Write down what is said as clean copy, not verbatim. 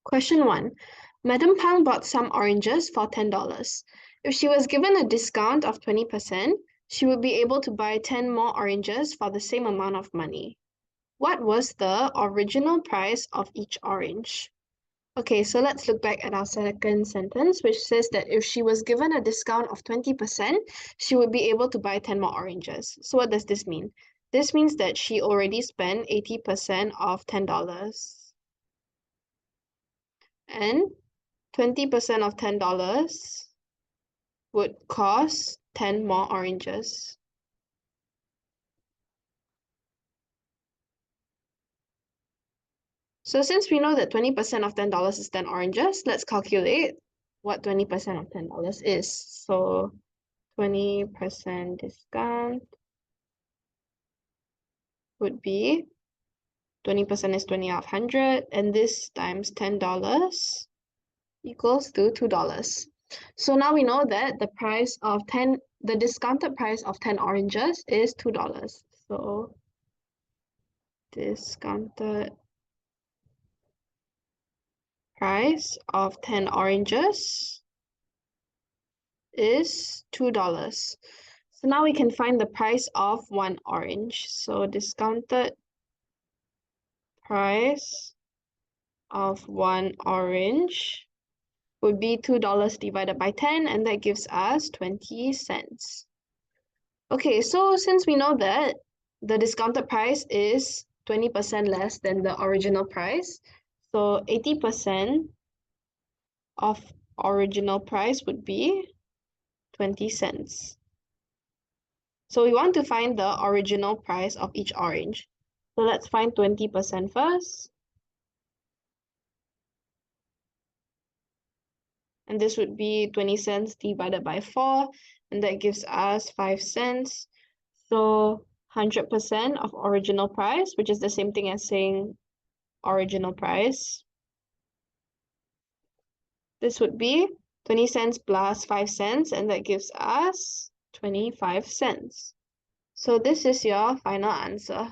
Question 1. Madam Pang bought some oranges for $10. If she was given a discount of 20%, she would be able to buy 10 more oranges for the same amount of money. What was the original price of each orange? Okay, so let's look back at our second sentence, which says that if she was given a discount of 20%, she would be able to buy 10 more oranges. So what does this mean? This means that she already spent 80% of $10. And 20% of $10 would cost 10 more oranges. So since we know that 20% of $10 is 10 oranges, let's calculate what 20% of $10 is. So 20% discount would be 20% is 20 out of 100, and this times $10 equals to $2. So now we know that the discounted price of 10 oranges is $2. So discounted price of 10 oranges is $2. So now we can find the price of one orange. So discounted price of one orange would be $2 divided by 10, and that gives us 20 cents. Okay, so since we know that the discounted price is 20% less than the original price, so 80% of original price would be 20 cents. So we want to find the original price of each orange. So let's find 20% first. And this would be 20 cents divided by 4, and that gives us 5 cents. So 100% of original price, which is the same thing as saying original price. This would be 20 cents plus 5 cents, and that gives us 25 cents. So this is your final answer.